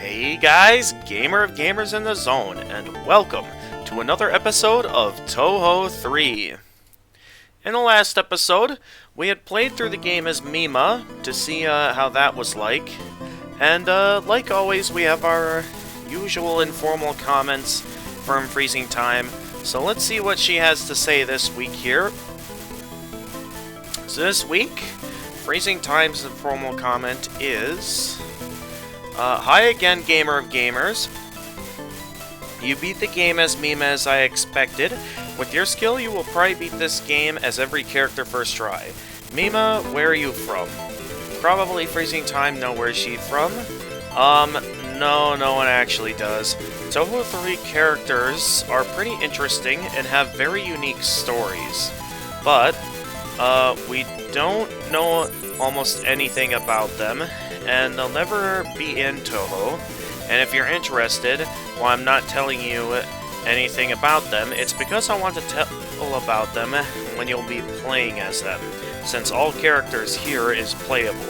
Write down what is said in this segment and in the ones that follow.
Hey guys, Gamer of Gamers in the Zone, and welcome to another episode of Touhou 3. In the last episode, we had played through the game as Mima to see how that was like, and like always, we have our usual informal comments from Freezing Time, so let's see what she has to say this week here. So this week, Freezing Time's informal comment is... hi again, Gamer of Gamers. You beat the game as Mima as I expected. With your skill, you will probably beat this game as every character first try. Mima, where are you from? Probably Freezing Time know where she's from. No one actually does. Touhou 3 characters are pretty interesting and have very unique stories. But, we don't know almost anything about them, and they'll never be in Touhou. And if you're interested, why I'm not telling you anything about them, it's because I want to tell about them when you'll be playing as them, since all characters here is playable.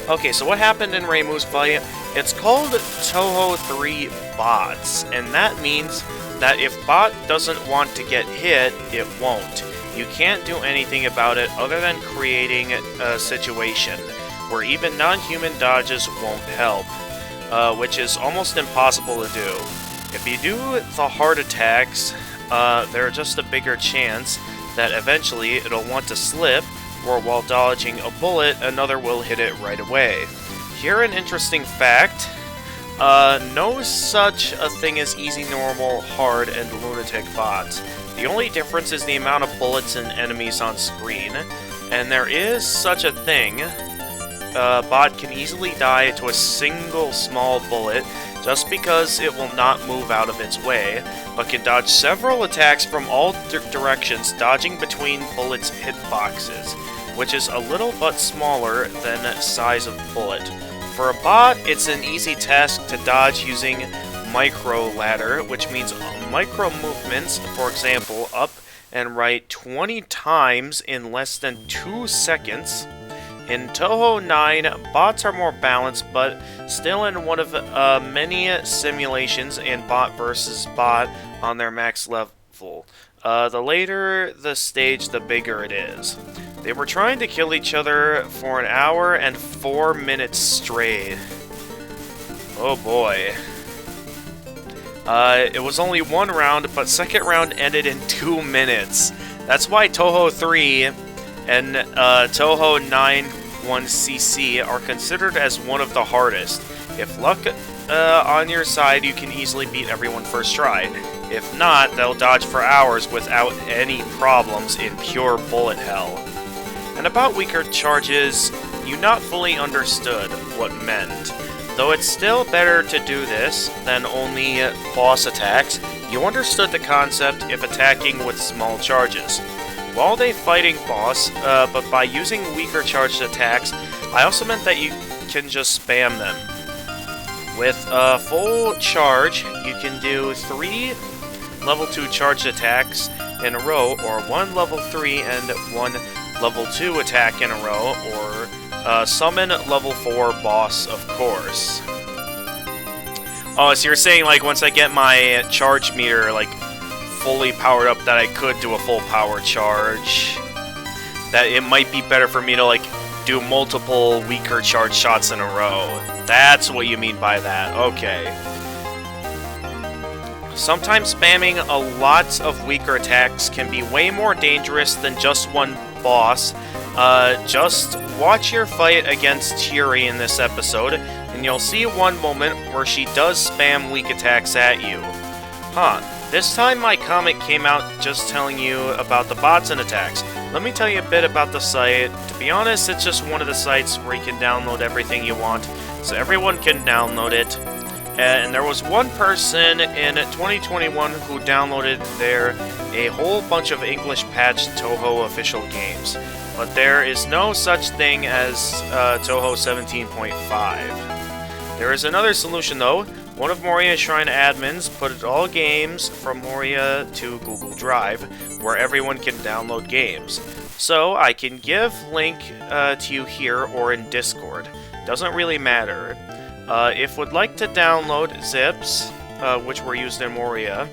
Okay, so what happened in Reimu's fight? It's called Touhou 3 Bots, and that means that if Bot doesn't want to get hit, it won't. You can't do anything about it other than creating a situation where even non-human dodges won't help, which is almost impossible to do. If you do the hard attacks, there's just a bigger chance that eventually it'll want to slip, or while dodging a bullet, another will hit it right away. Here an interesting fact, no such a thing as easy, normal, hard, and lunatic bots. The only difference is the amount of bullets and enemies on screen, and there is such a thing. Bot can easily die to a single small bullet just because it will not move out of its way, but can dodge several attacks from all directions, dodging between bullets' hitboxes, which is a little but smaller than size of bullet. For a bot, it's an easy task to dodge using micro ladder, which means micro movements, for example, up and right 20 times in less than 2 seconds. In Touhou 9, bots are more balanced, but still in one of many simulations in bot versus bot on their max level. The later the stage, the bigger it is. They were trying to kill each other for an hour and 4 minutes straight. Oh boy. It was only one round, but second round ended in 2 minutes. That's why Touhou 3 and Touhou 9-1cc are considered as one of the hardest. If luck on your side, you can easily beat everyone first try. If not, they'll dodge for hours without any problems in pure bullet hell. And about weaker charges, you not fully understood what meant. Though it's still better to do this than only boss attacks, you understood the concept if attacking with small charges. While they fighting boss, but by using weaker charged attacks, I also meant that you can just spam them. With full charge, you can do 3 level 2 charged attacks in a row, or 1 level 3 and 1 level 2 attack in a row, or summon level 4 boss, of course. Oh, so you're saying, like, once I get my charge meter, like, fully powered up, that I could do a full power charge? That it might be better for me to, like, do multiple weaker charge shots in a row. That's what you mean by that. Okay. Sometimes spamming a lot of weaker attacks can be way more dangerous than just one boss. Just watch your fight against Chiri in this episode, and you'll see one moment where she does spam weak attacks at you. Huh, this time my comment came out just telling you about the bots and attacks. Let me tell you a bit about the site. To be honest, it's just one of the sites where you can download everything you want, so everyone can download it. And there was one person in 2021 who downloaded there a whole bunch of English patched Touhou official games. But there is no such thing as Touhou 17.5. There is another solution though. One of Moria's Shrine admins put all games from Moria to Google Drive, where everyone can download games. So I can give link to you here or in Discord. Doesn't really matter. If would like to download zips, which were used in Moria.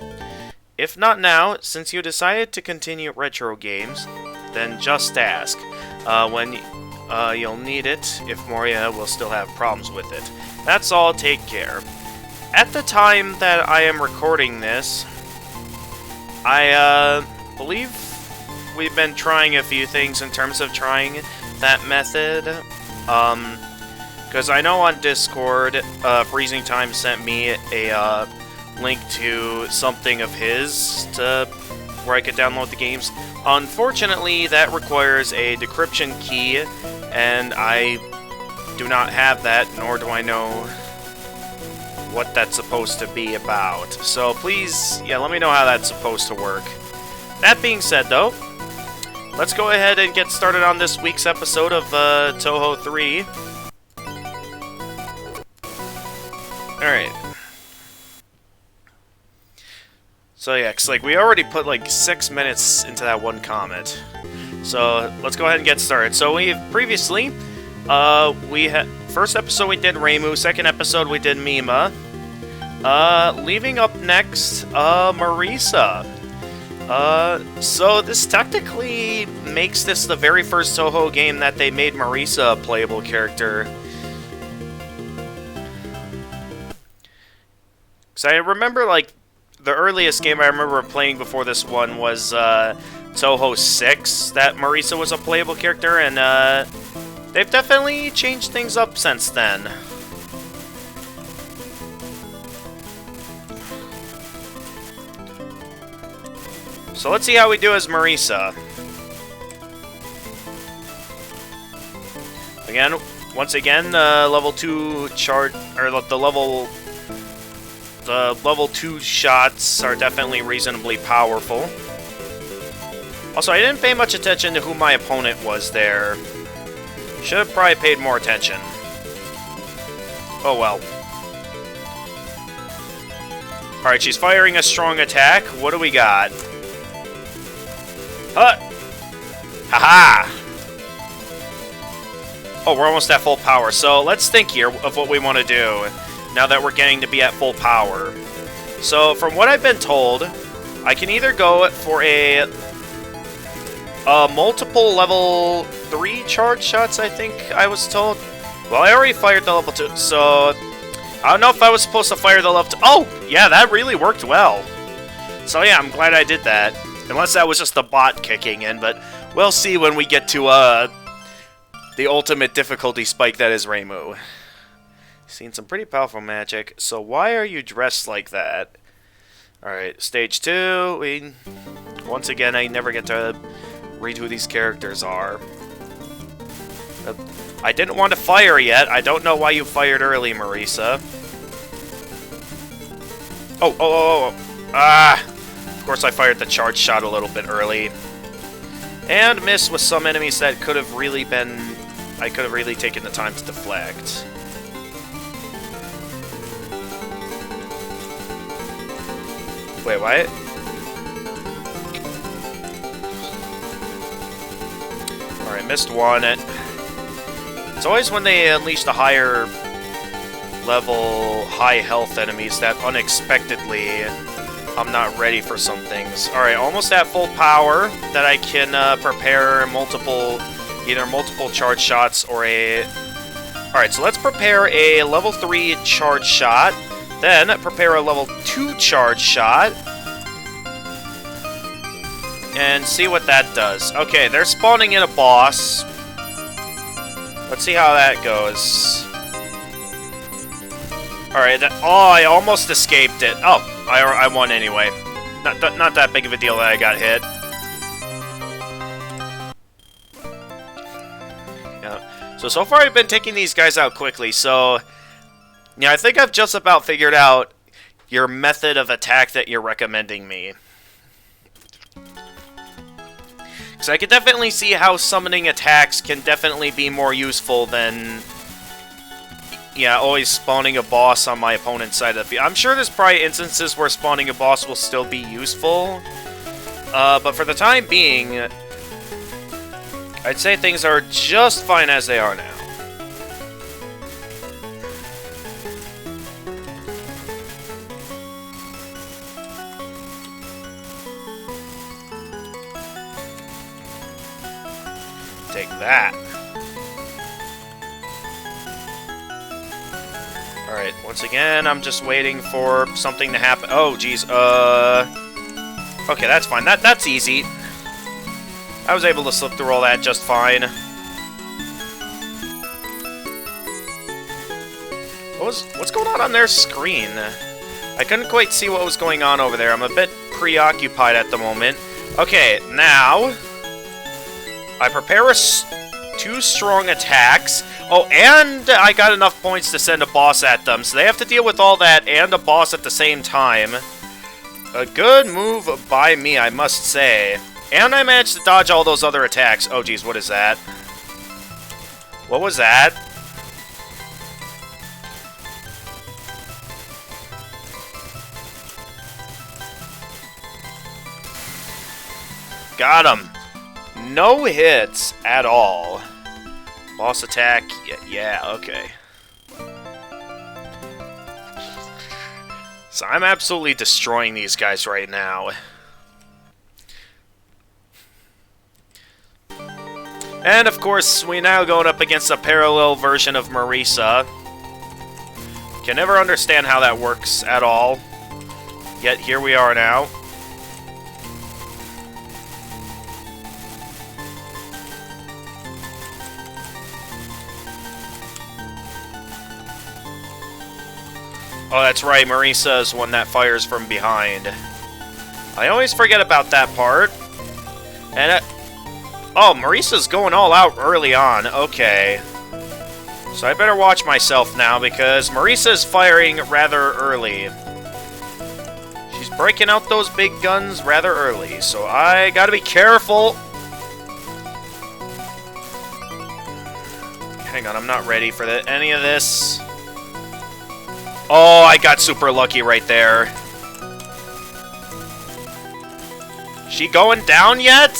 If not now, since you decided to continue retro games, then just ask. When you'll need it, if Moria will still have problems with it. That's all, take care. At the time that I am recording this, I believe we've been trying a few things in terms of trying that method. Because I know on Discord, Freezing Time sent me a link to something of his where I could download the games. Unfortunately, that requires a decryption key, and I do not have that, nor do I know what that's supposed to be about. So please, yeah, let me know how that's supposed to work. That being said, though, let's go ahead and get started on this week's episode of Touhou 3. Alright. So yeah, 'cause like we already put like 6 minutes into that one comment. So let's go ahead and get started. So we previously, we had first episode we did Reimu, second episode we did Mima. Leaving up next, Marisa. So this technically makes this the very first Touhou game that they made Marisa a playable character. Because I remember, like, the earliest game I remember playing before this one was, Touhou 6, that Marisa was a playable character, and, they've definitely changed things up since then. So let's see how we do as Marisa. Once again, level 2 chart, or the level 2 shots are definitely reasonably powerful. Also, I didn't pay much attention to who my opponent was there. Should have probably paid more attention. Oh well. Alright, she's firing a strong attack. What do we got? Huh! Haha! Oh, we're almost at full power. So let's think here of what we want to do now that we're getting to be at full power. So from what I've been told, I can either go for a multiple level 3 charge shots, I think I was told. Well, I already fired the level 2, so I don't know if I was supposed to fire the level 2. Oh, yeah, that really worked well. So yeah, I'm glad I did that. Unless that was just the bot kicking in, but we'll see when we get to the ultimate difficulty spike that is Reimu. Seen some pretty powerful magic, so why are you dressed like that? Alright, stage 2, once again, I never get to read who these characters are. I didn't want to fire yet. I don't know why you fired early, Marisa. Oh. Ah! Of course I fired the charge shot a little bit early. And missed with some enemies that could have really been... I could have really taken the time to deflect. Wait, what? Alright, missed one. It's always when they unleash the higher level, high health enemies that unexpectedly I'm not ready for some things. Alright, almost at full power that I can prepare either multiple charge shots or a... Alright, so let's prepare a level 3 charge shot, then prepare a level 2 charge shot, and see what that does. Okay, they're spawning in a boss. Let's see how that goes. Alright, oh, I almost escaped it. Oh, I won anyway. Not that big of a deal that I got hit. Yeah. So far I've been taking these guys out quickly, so... Yeah, I think I've just about figured out your method of attack that you're recommending me. Because I can definitely see how summoning attacks can definitely be more useful than... Yeah, always spawning a boss on my opponent's side of the field. I'm sure there's probably instances where spawning a boss will still be useful. But for the time being, I'd say things are just fine as they are now. Take that. Alright, once again, I'm just waiting for something to happen. Oh, geez, okay, that's fine. That's easy. I was able to slip through all that just fine. What's going on their screen? I couldn't quite see what was going on over there. I'm a bit preoccupied at the moment. Okay, now I prepare two strong attacks. Oh, and I got enough points to send a boss at them, so they have to deal with all that and a boss at the same time. A good move by me, I must say. And I managed to dodge all those other attacks. Oh, geez, what is that? What was that? Got him. No hits at all. Boss attack. Yeah, okay. So I'm absolutely destroying these guys right now. And of course, we now going up against a parallel version of Marisa. Can never understand how that works at all. Yet here we are now. Oh, that's right, Marisa is one that fires from behind. I always forget about that part. And oh, Marisa's going all out early on. Okay. So I better watch myself now, because Marisa's firing rather early. She's breaking out those big guns rather early, so I gotta be careful. Hang on, I'm not ready for any of this. Oh, I got super lucky right there. She going down yet?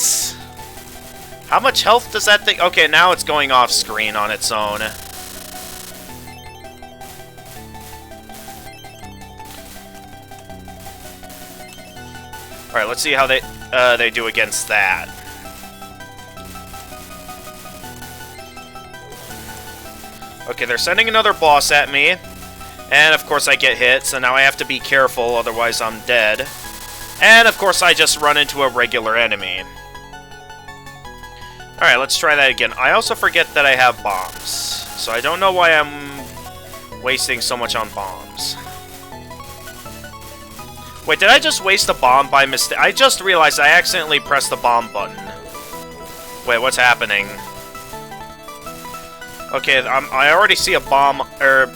How much health does that thing... Okay, now it's going off screen on its own. Alright, let's see how they do against that. Okay, they're sending another boss at me. And, of course, I get hit, so now I have to be careful, otherwise I'm dead. And, of course, I just run into a regular enemy. Alright, let's try that again. I also forget that I have bombs, so I don't know why I'm wasting so much on bombs. Wait, did I just waste a bomb by mistake? I just realized I accidentally pressed the bomb button. Wait, what's happening? Okay, I already see a bomb, a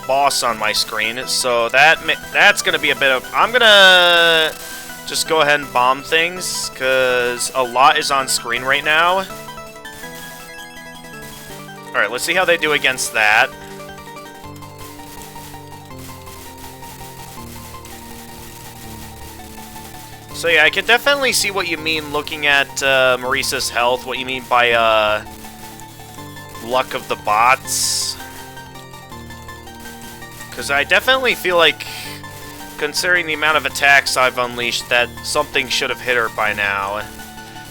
boss on my screen, so that's gonna be a bit of... I'm gonna just go ahead and bomb things, because a lot is on screen right now. Alright, let's see how they do against that. So yeah, I can definitely see what you mean looking at Marisa's health, what you mean by luck of the bots. Because I definitely feel like, considering the amount of attacks I've unleashed, that something should have hit her by now.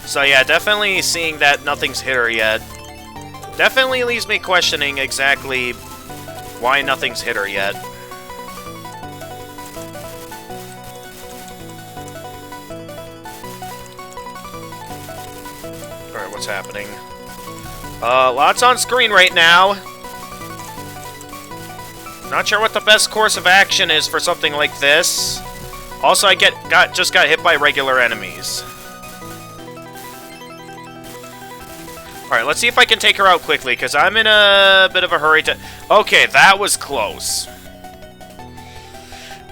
So yeah, definitely seeing that nothing's hit her yet definitely leaves me questioning exactly why nothing's hit her yet. Alright, what's happening? Lots on screen right now. Not sure what the best course of action is for something like this. Also, I just got hit by regular enemies. Alright, let's see if I can take her out quickly, because I'm in a bit of a hurry to... Okay, that was close.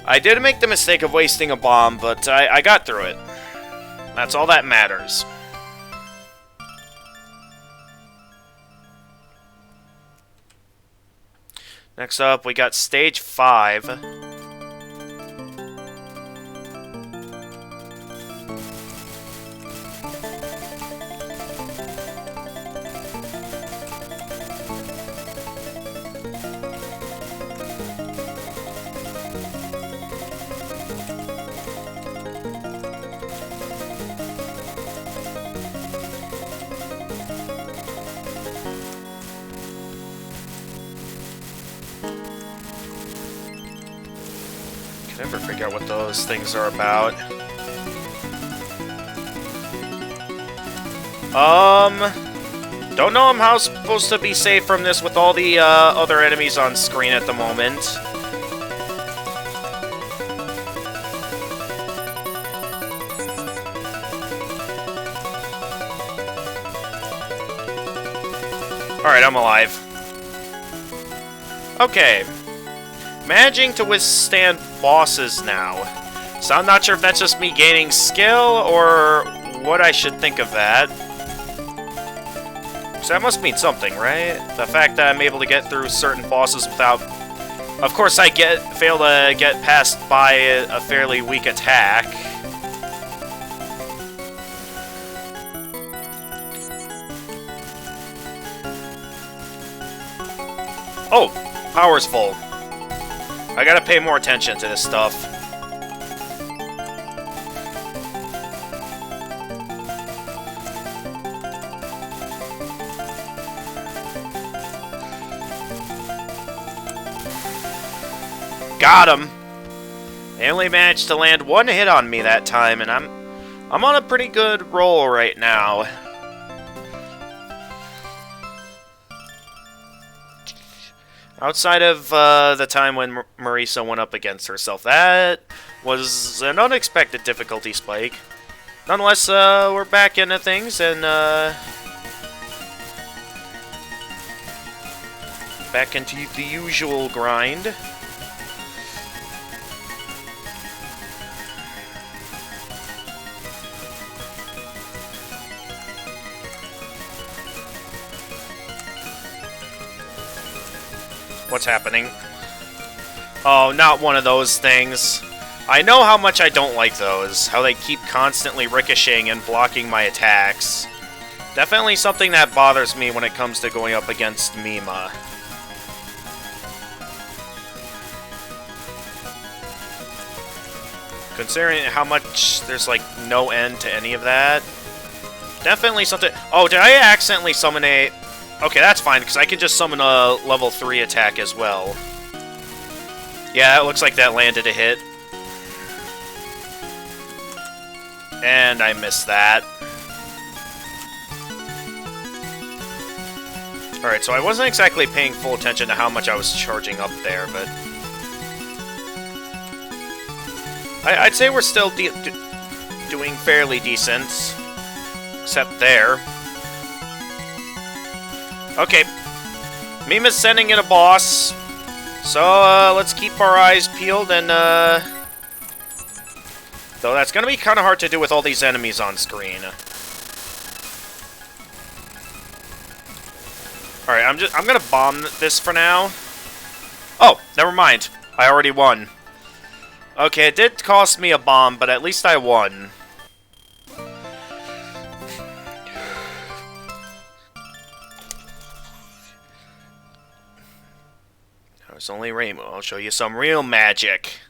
I did make the mistake of wasting a bomb, but I got through it. That's all that matters. Next up, we got Stage 5. Can never figure out what those things are about. Don't know how I'm supposed to be safe from this with all the other enemies on screen at the moment. Alright, I'm alive. Okay. Managing to withstand bosses now. So I'm not sure if that's just me gaining skill, or what I should think of that. So that must mean something, right? The fact that I'm able to get through certain bosses without... Of course I fail to get past by a fairly weak attack. Oh! Power's full. I gotta pay more attention to this stuff. Got him! They only managed to land one hit on me that time, and I'm on a pretty good roll right now. Outside of the time when Marisa went up against herself, that was an unexpected difficulty spike. Nonetheless, we're back into things, and back into the usual grind. What's happening? Oh, not one of those things. I know how much I don't like those. How they keep constantly ricocheting and blocking my attacks. Definitely something that bothers me when it comes to going up against Mima. Considering how much there's, like, no end to any of that. Definitely something... Oh, did I accidentally summon a... Okay, that's fine, because I can just summon a level 3 attack as well. Yeah, it looks like that landed a hit. And I missed that. Alright, so I wasn't exactly paying full attention to how much I was charging up there, but... I'd say we're still doing fairly decent. Except there. Okay. Mima's sending in a boss. So, let's keep our eyes peeled and, though that's gonna be kind of hard to do with all these enemies on screen. Alright, I'm gonna bomb this for now. Oh, never mind. I already won. Okay, it did cost me a bomb, but at least I won. It's only Reimu. I'll show you some real magic.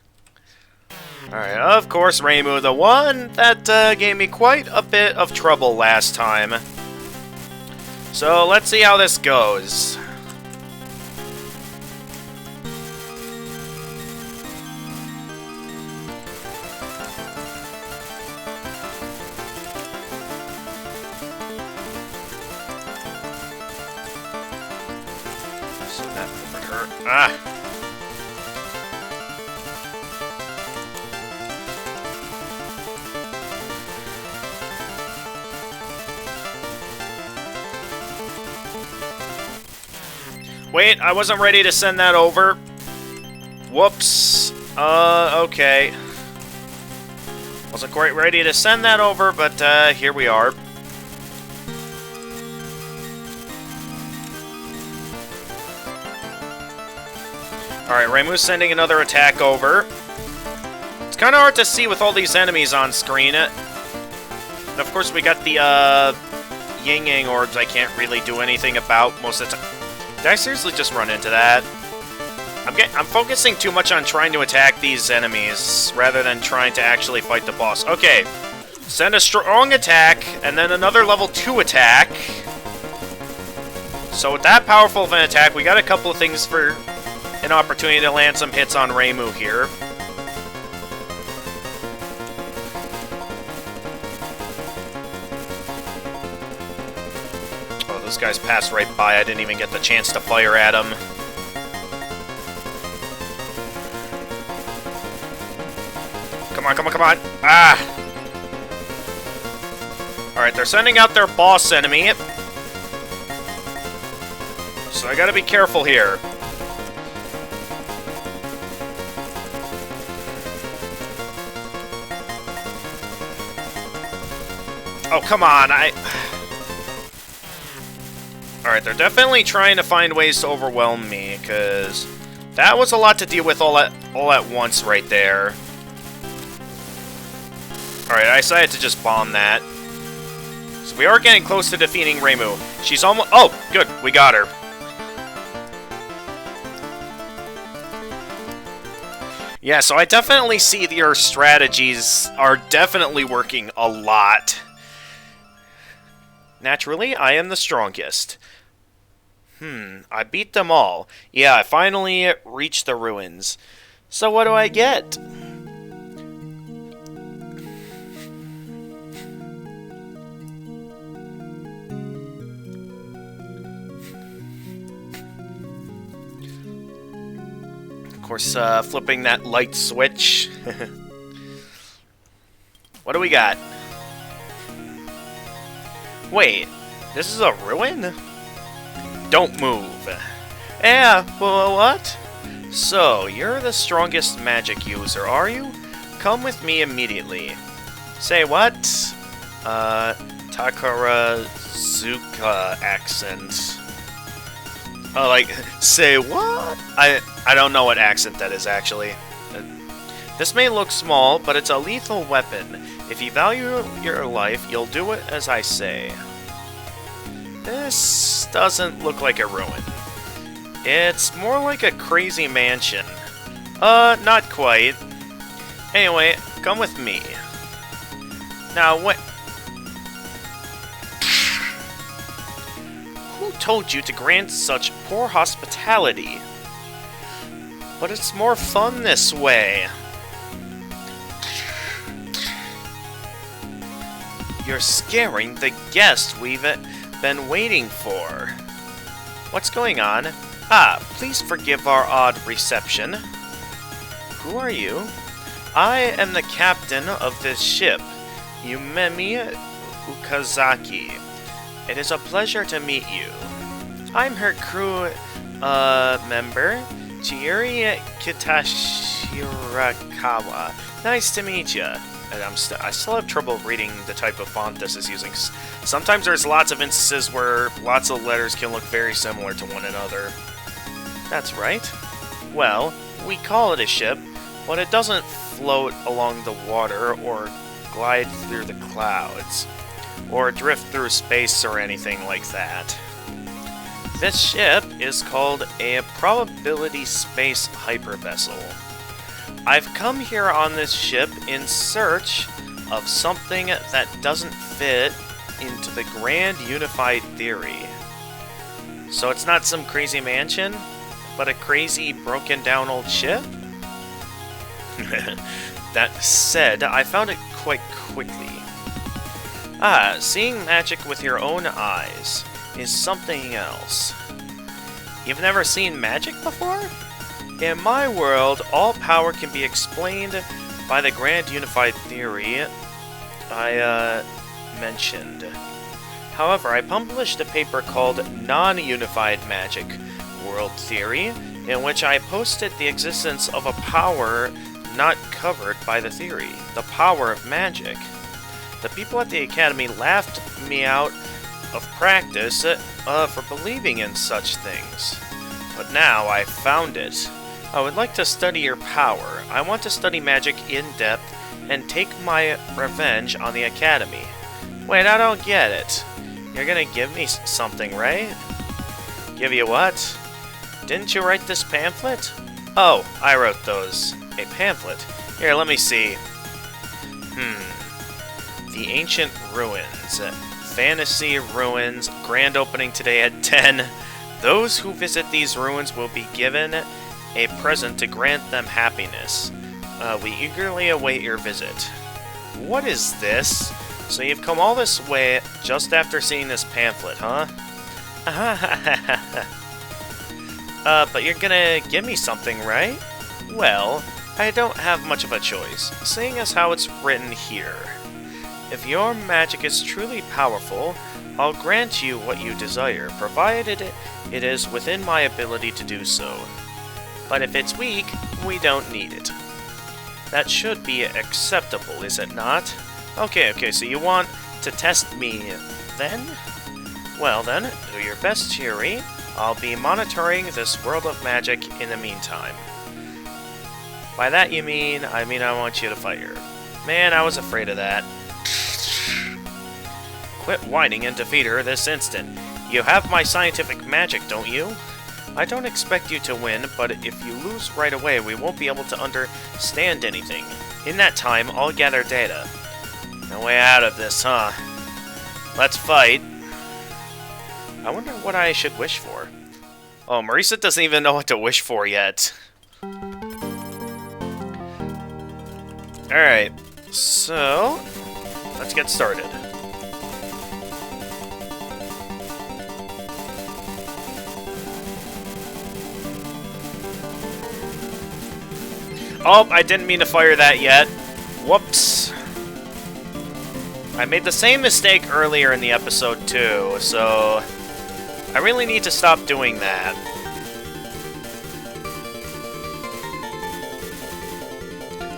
Alright, of course, Reimu, the one that gave me quite a bit of trouble last time. So, let's see how this goes. So that over her. Ah! Wait, I wasn't ready to send that over. Whoops. Okay. Wasn't quite ready to send that over, but, here we are. Alright, Reimu's sending another attack over. It's kind of hard to see with all these enemies on screen. And of course, we got the, yin-yang orbs I can't really do anything about most of the time. Did I seriously just run into that? I'm focusing too much on trying to attack these enemies, rather than trying to actually fight the boss. Okay. Send a strong attack, and then another level 2 attack. So with that powerful of an attack, we got a couple of things for an opportunity to land some hits on Reimu here. Those guys passed right by. I didn't even get the chance to fire at them. Come on, come on, come on! Ah! Alright, they're sending out their boss enemy. So I gotta be careful here. Oh, come on, Alright, they're definitely trying to find ways to overwhelm me, because that was a lot to deal with all at once right there. Alright, I decided to just bomb that. So we are getting close to defeating Reimu. She's almost... Oh, good, we got her. Yeah, so I definitely see that your strategies are definitely working a lot. Naturally, I am the strongest. I beat them all. Yeah, I finally reached the ruins. So what do I get? Of course, flipping that light switch. What do we got? Wait, this is a ruin? Don't move. Yeah, well, what? So, you're the strongest magic user, are you? Come with me immediately. Say what? Takarazuka accent. Oh, like, say what? I don't know what accent that is, actually. This may look small, but it's a lethal weapon. If you value your life, you'll do it as I say. This doesn't look like a ruin. It's more like a crazy mansion. Not quite. Anyway, come with me. Now, what? Who told you to grant such poor hospitality? But it's more fun this way. You're scaring the guest we've been waiting for. What's going on? Ah, please forgive our odd reception. Who are you? I am the captain of this ship, Yumemi Ukazaki. It is a pleasure to meet you. I'm her crew member, Chiyuri Kitashirakawa. Nice to meet you. And I still have trouble reading the type of font this is using. Sometimes there's lots of instances where lots of letters can look very similar to one another. That's right. Well, we call it a ship, but it doesn't float along the water or glide through the clouds, or drift through space or anything like that. This ship is called a probability space hypervessel. I've come here on this ship in search of something that doesn't fit into the grand unified theory. So it's not some crazy mansion, but a crazy broken down old ship? That said, I found it quite quickly. Ah, seeing magic with your own eyes is something else. You've never seen magic before? In my world, all power can be explained by the grand unified theory I mentioned. However, I published a paper called Non-Unified Magic World Theory, in which I posted the existence of a power not covered by the theory, the power of magic. The people at the Academy laughed me out of practice for believing in such things. But now I've found it. I would like to study your power. I want to study magic in depth and take my revenge on the Academy. Wait, I don't get it. You're gonna give me something, right? Give you what? Didn't you write this pamphlet? Oh, I wrote those. A pamphlet. Here, let me see. The Ancient Ruins. Fantasy Ruins. Grand opening today at 10. Those who visit these ruins will be given a present to grant them happiness. We eagerly await your visit. What is this? So you've come all this way just after seeing this pamphlet, huh? But you're gonna give me something, right? Well, I don't have much of a choice, seeing as how it's written here. If your magic is truly powerful, I'll grant you what you desire, provided it is within my ability to do so. But if it's weak, we don't need it. That should be acceptable, is it not? Okay, so you want to test me, then? Well then, do your best, Cheery. I'll be monitoring this world of magic in the meantime. By that you mean, I want you to fight her. Man, I was afraid of that. Quit whining and defeat her this instant. You have my scientific magic, don't you? I don't expect you to win, but if you lose right away, we won't be able to understand anything. In that time, I'll gather data. No way out of this, huh? Let's fight. I wonder what I should wish for. Oh, Marisa doesn't even know what to wish for yet. Alright, so let's get started. Oh, I didn't mean to fire that yet. Whoops. I made the same mistake earlier in the episode too, so I really need to stop doing that.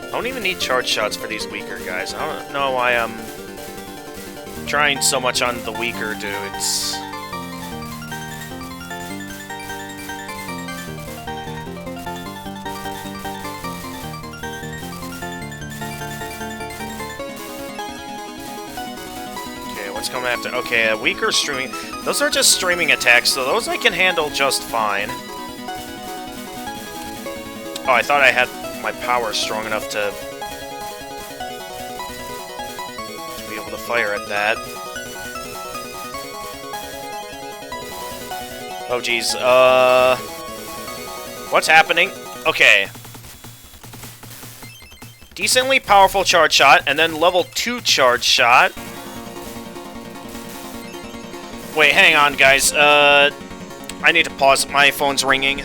I don't even need charge shots for these weaker guys. I don't know why I'm trying so much on the weaker dudes. Okay, what's coming after? Okay, a weaker streaming. Those are just streaming attacks, so those I can handle just fine. Oh, I thought I had my power strong enough to be able to fire at that. Oh, geez. What's happening? Okay. Decently powerful charge shot, and then level 2 charge shot. Wait, hang on, guys. I need to pause. My phone's ringing.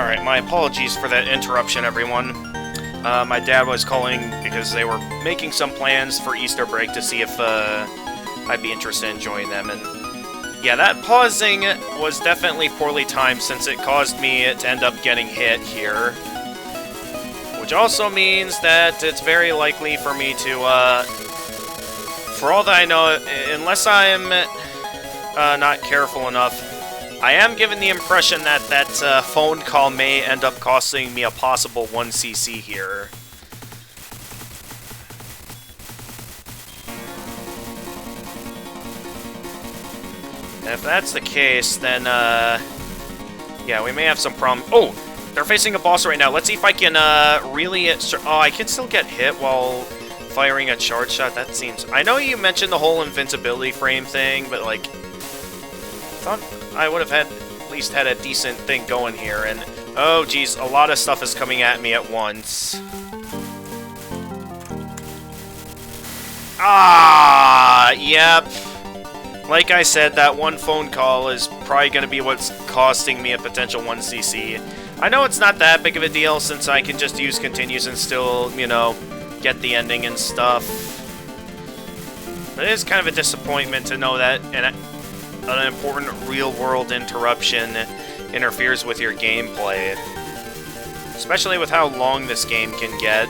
Alright, my apologies for that interruption, everyone. My dad was calling because they were making some plans for Easter break to see if I'd be interested in joining them, and yeah, that pausing was definitely poorly timed since it caused me to end up getting hit here. Which also means that it's very likely for me to, for all that I know, unless I'm not careful enough, I am given the impression that that phone call may end up costing me a possible 1cc here. And if that's the case, then, yeah, we may have some problem. Oh! They're facing a boss right now. Let's see if I can, really... Oh, I can still get hit while firing a charge shot. That seems... I know you mentioned the whole invincibility frame thing, but, like... I thought I would have at least had a decent thing going here, and... Oh, geez, a lot of stuff is coming at me at once. Ah! Yep. Like I said, that one phone call is probably going to be what's costing me a potential 1cc. I know it's not that big of a deal since I can just use continues and still, you know, get the ending and stuff. But it is kind of a disappointment to know that an important real-world interruption interferes with your gameplay. Especially with how long this game can get.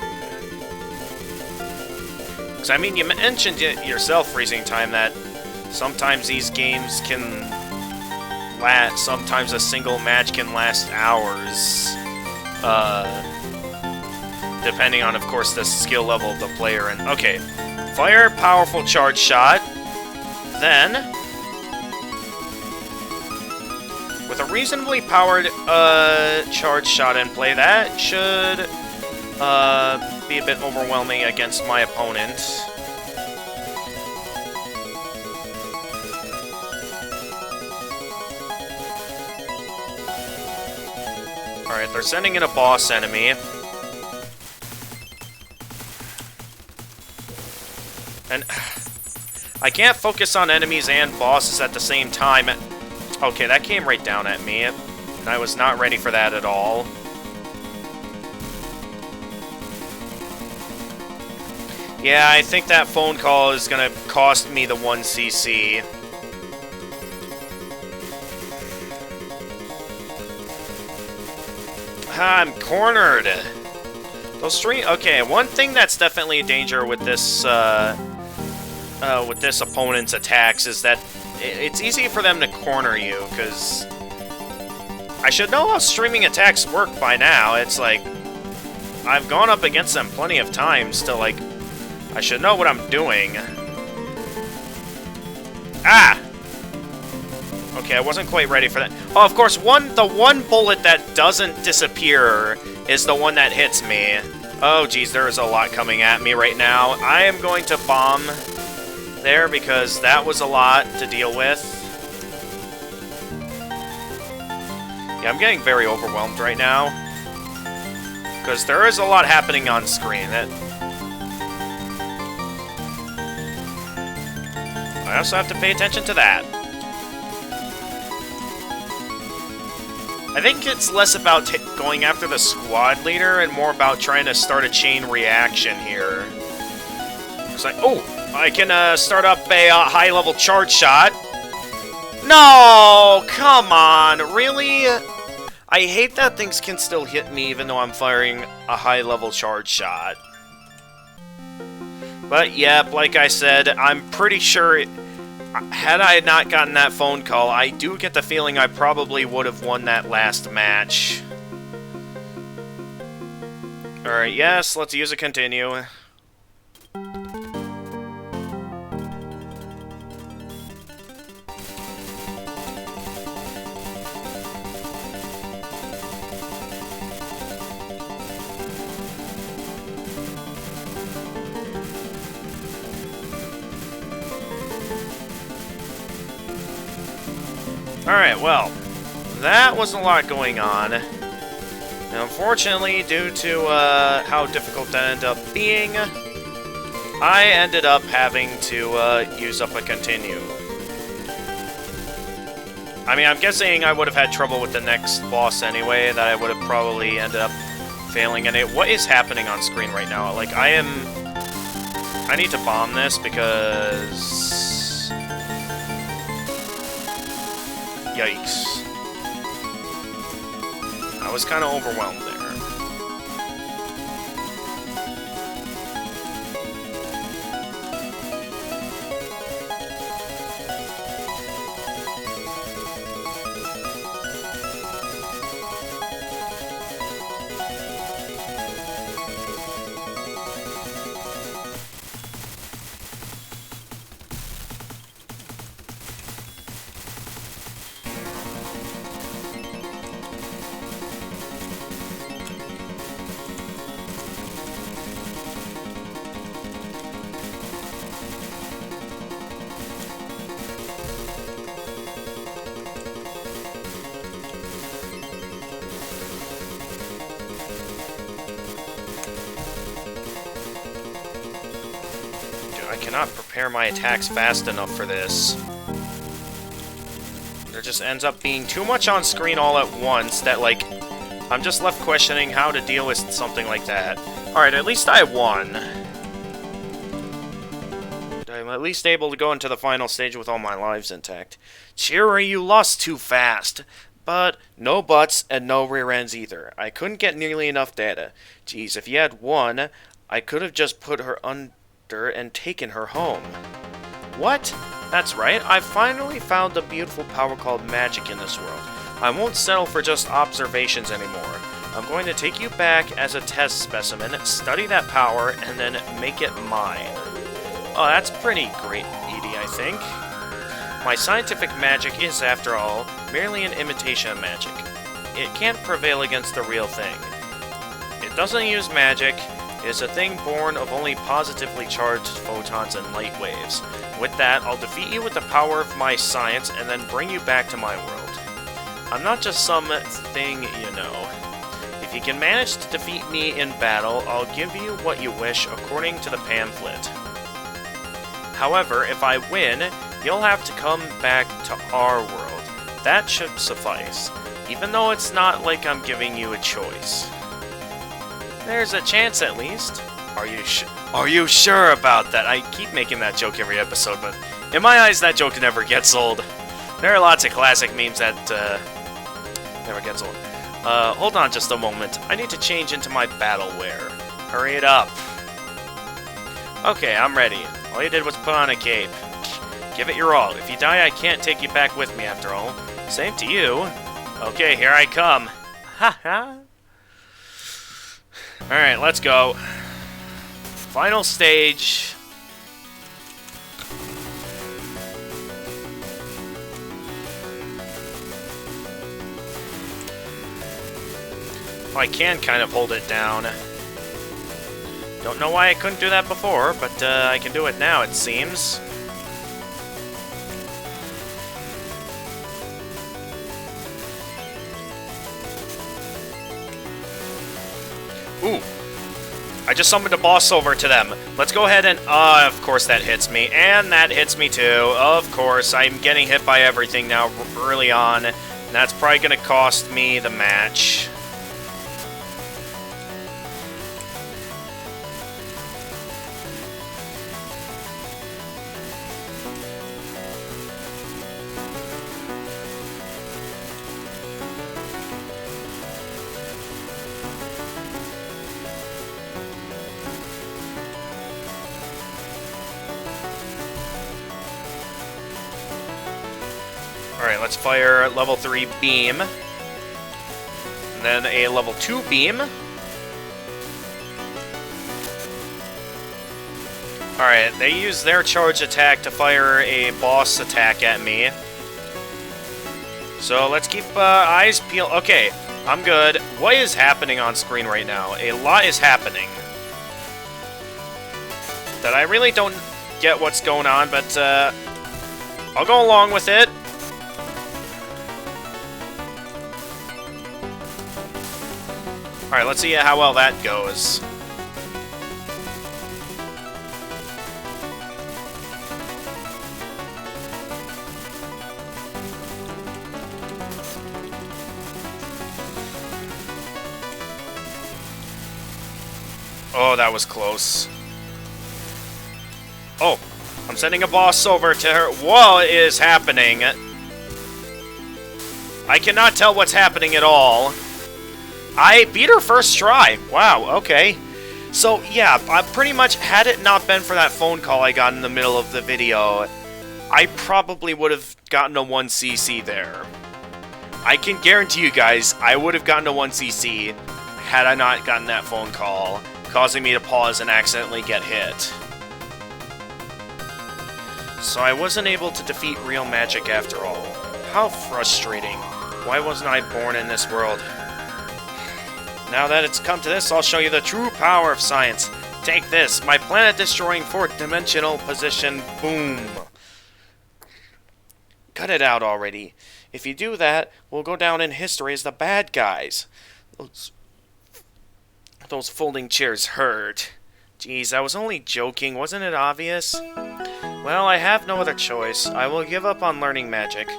Because, I mean, you mentioned it yourself, Freezing Time, that sometimes these games can last, sometimes a single match can last hours. Depending on, of course, the skill level of the player. And okay, fire powerful charge shot. Then, with a reasonably powered charge shot in play, that should be a bit overwhelming against my opponent. Alright, they're sending in a boss enemy. And I can't focus on enemies and bosses at the same time. Okay, that came right down at me. And I was not ready for that at all. Yeah, I think that phone call is gonna cost me the 1cc. I'm cornered. Those stream. Okay, one thing that's definitely a danger with this opponent's attacks is that it's easy for them to corner you. Because I should know how streaming attacks work by now. It's like I've gone up against them plenty of times to like. I should know what I'm doing. Ah. Okay, I wasn't quite ready for that. Oh, of course, the one bullet that doesn't disappear is the one that hits me. Oh, geez, there is a lot coming at me right now. I am going to bomb there because that was a lot to deal with. Yeah, I'm getting very overwhelmed right now. Because there is a lot happening on screen. I also have to pay attention to that. I think it's less about going after the squad leader and more about trying to start a chain reaction here. It's like, oh, I can start up a high-level charge shot. No, come on, really? I hate that things can still hit me even though I'm firing a high-level charge shot. But, yep, like I said, I'm pretty sure... Had I not gotten that phone call, I do get the feeling I probably would have won that last match. Alright, yes, let's use a continue. Alright, well, that was a lot going on. And unfortunately, due to how difficult that ended up being, I ended up having to use up a continue. I mean, I'm guessing I would have had trouble with the next boss anyway, that I would have probably ended up failing in it. What is happening on screen right now? Like, I need to bomb this because... Yikes. I was kind of overwhelmed there. I cannot prepare my attacks fast enough for this. There just ends up being too much on screen all at once that, like, I'm just left questioning how to deal with something like that. Alright, at least I won. I'm at least able to go into the final stage with all my lives intact. Cheery, you lost too fast. But no buts and no rear ends either. I couldn't get nearly enough data. Geez, if you had won, I could have just put her under and taken her home. What? That's right, I've finally found the beautiful power called magic in this world. I won't settle for just observations anymore. I'm going to take you back as a test specimen, study that power, and then make it mine. Oh, that's pretty great, Edie, I think. My scientific magic is, after all, merely an imitation of magic. It can't prevail against the real thing. It doesn't use magic. It is a thing born of only positively charged photons and light waves. With that, I'll defeat you with the power of my science and then bring you back to my world. I'm not just some thing you know. If you can manage to defeat me in battle, I'll give you what you wish according to the pamphlet. However, if I win, you'll have to come back to our world. That should suffice, even though it's not like I'm giving you a choice. There's a chance at least. Are you sure about that? I keep making that joke every episode, but in my eyes that joke never gets old. There are lots of classic memes that never gets old. Hold on just a moment. I need to change into my battle wear. Hurry it up. Okay, I'm ready. All you did was put on a cape. Give it your all. If you die, I can't take you back with me after all. Same to you. Okay, here I come. Ha ha. Alright, let's go. Final stage. Well, I can kind of hold it down. Don't know why I couldn't do that before, but I can do it now, it seems. Ooh. I just summoned a boss over to them. Let's go ahead and... of course that hits me. And that hits me too. Of course, I'm getting hit by everything now early on. And that's probably going to cost me the match. Alright, let's fire level 3 beam. And then a level 2 beam. Alright, they use their charge attack to fire a boss attack at me. So let's keep eyes peeled. Okay, I'm good. What is happening on screen right now? A lot is happening. That I really don't get what's going on, but I'll go along with it. Alright, let's see how well that goes. Oh, that was close. Oh, I'm sending a boss over to her. What is happening? I cannot tell what's happening at all. I beat her first try. Wow, okay. So, yeah, I pretty much, had it not been for that phone call I got in the middle of the video, I probably would have gotten a 1cc there. I can guarantee you guys, I would have gotten a 1cc had I not gotten that phone call, causing me to pause and accidentally get hit. So I wasn't able to defeat real magic after all. How frustrating. Why wasn't I born in this world? Now that it's come to this, I'll show you the true power of science. Take this, my planet-destroying fourth-dimensional position. Boom. Cut it out already. If you do that, we'll go down in history as the bad guys. Those folding chairs hurt. Geez, I was only joking. Wasn't it obvious? Well, I have no other choice. I will give up on learning magic.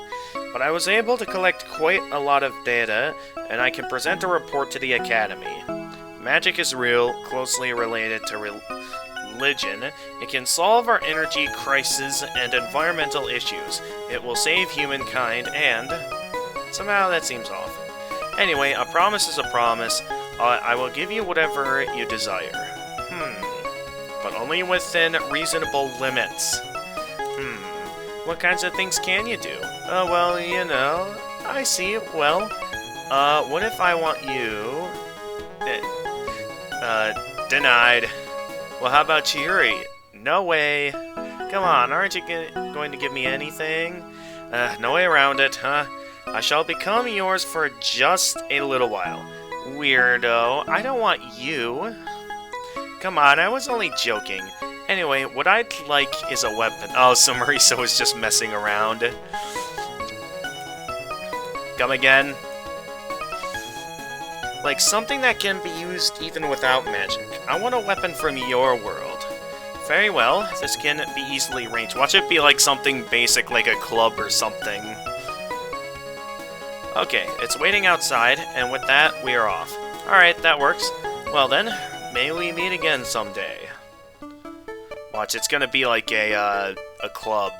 But I was able to collect quite a lot of data, and I can present a report to the Academy. Magic is real, closely related to religion. It can solve our energy crisis and environmental issues. It will save humankind, and... somehow that seems off. Anyway, a promise is a promise. I will give you whatever you desire. But only within reasonable limits. What kinds of things can you do? Well, you know, I see. Well, what if I want you... denied. Well, how about Chiuri? No way. Come on, aren't you going to give me anything? No way around it, huh? I shall become yours for just a little while. Weirdo, I don't want you. Come on, I was only joking. Anyway, what I'd like is a weapon. Oh, so Marisa was just messing around. Come again? Like, something that can be used even without magic. I want a weapon from your world. Very well, this can be easily arranged. Watch it be like something basic, like a club or something. Okay, it's waiting outside, and with that, we are off. Alright, that works. Well then, may we meet again someday. Watch, it's gonna be like a club.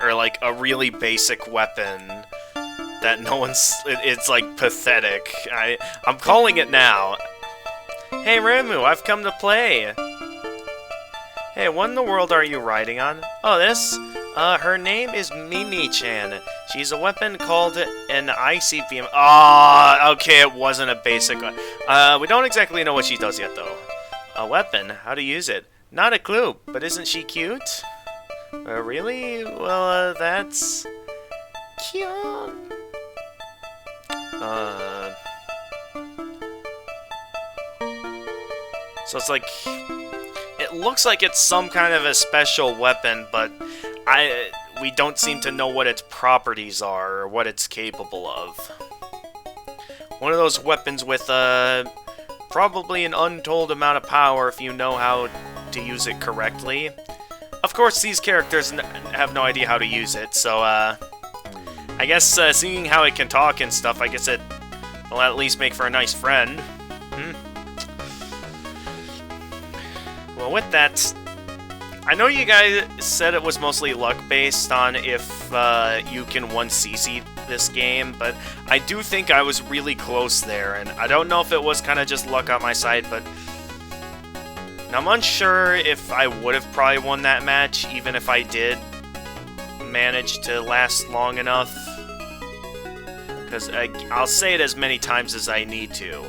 Or like a really basic weapon that no one's... It's like pathetic. I'm calling it now. Hey Remu, I've come to play. Hey, what in the world are you riding on? Oh, this? Her name is Mimi-chan. She's a weapon called an icy beam. Ah, okay, it wasn't a basic one. We don't exactly know what she does yet, though. A weapon? How to use it? Not a clue, but isn't she cute? Really? Well, that's... cute. So it's like... It looks like it's some kind of a special weapon, but we don't seem to know what its properties are or what it's capable of. One of those weapons with probably an untold amount of power if you know how to use it correctly. Of course, these characters have no idea how to use it, so I guess seeing how it can talk and stuff, I guess it will at least make for a nice friend. Well, with that, I know you guys said it was mostly luck-based on if you can 1cc this game, but I do think I was really close there, and I don't know if it was kind of just luck on my side, but I'm unsure if I would have probably won that match, even if I did manage to last long enough. Because I'll say it as many times as I need to.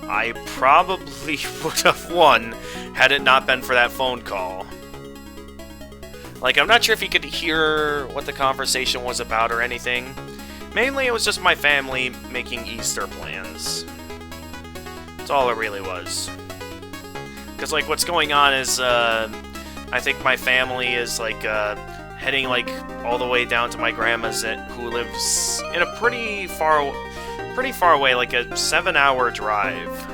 I probably would have won had it not been for that phone call. Like, I'm not sure if you could hear what the conversation was about or anything. Mainly, it was just my family making Easter plans. That's all it really was. Because, like, what's going on is, I think my family is, like, heading, like, all the way down to my grandma's who lives in a pretty far away, like a 7-hour drive.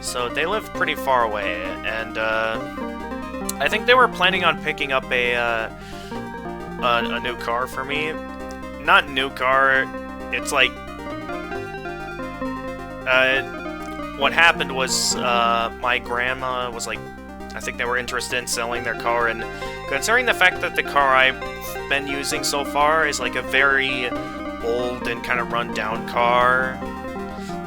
So they live pretty far away, and I think they were planning on picking up a new car for me. Not new car. It's like what happened was my grandma was like, I think they were interested in selling their car, and considering the fact that the car I've been using so far is like a very old and kind of run-down car,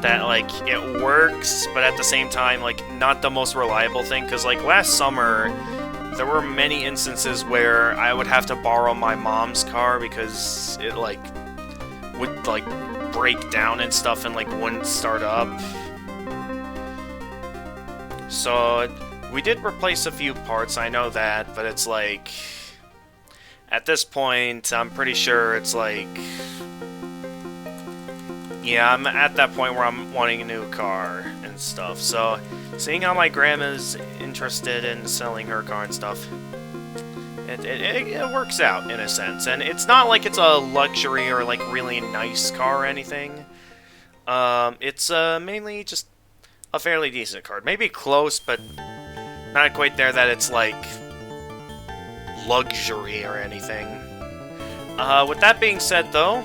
that like it works, but at the same time like not the most reliable thing, because like last summer there were many instances where I would have to borrow my mom's car because it like would like break down and stuff and like wouldn't start up. So we did replace a few parts, I know that, but it's like at this point I'm pretty sure it's like, yeah, I'm at that point where I'm wanting a new car and stuff. So seeing how my grandma's interested in selling her car and stuff, it works out in a sense. And it's not like it's a luxury or like really nice car or anything. It's mainly just a fairly decent car. Maybe close, but not quite there that it's like luxury or anything. With that being said though,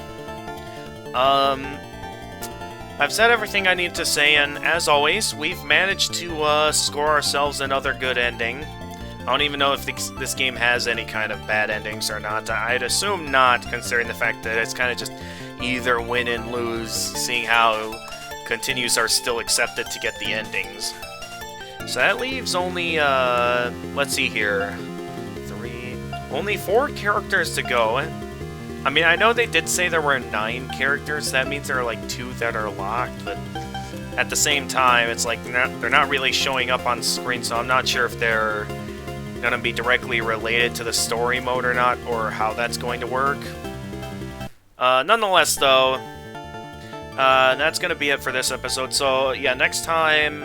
I've said everything I need to say, and as always, we've managed to score ourselves another good ending. I don't even know if this game has any kind of bad endings or not. I'd assume not, considering the fact that it's kind of just either win and lose, seeing how continues are still accepted to get the endings. So that leaves only, let's see here, only 4 characters to go. I mean, I know they did say there were 9 characters, that means there are like 2 that are locked, but at the same time, it's like they're not really showing up on screen, so I'm not sure if they're going to be directly related to the story mode or not, or how that's going to work. Nonetheless, though, that's going to be it for this episode, so yeah, next time,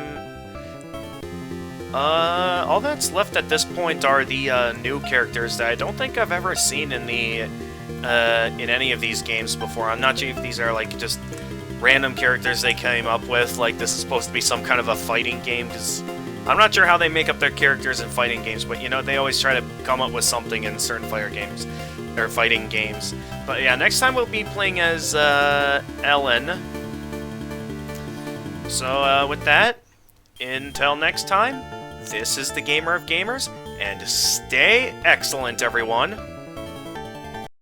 all that's left at this point are the new characters that I don't think I've ever seen in any of these games before. I'm not sure if these are like just random characters they came up with, like this is supposed to be some kind of a fighting game, because I'm not sure how they make up their characters in fighting games, but you know, they always try to come up with something in certain fighting games. But yeah, next time we'll be playing as Ellen. So with that, until next time, this is the Gamer of Gamers, and stay excellent, everyone.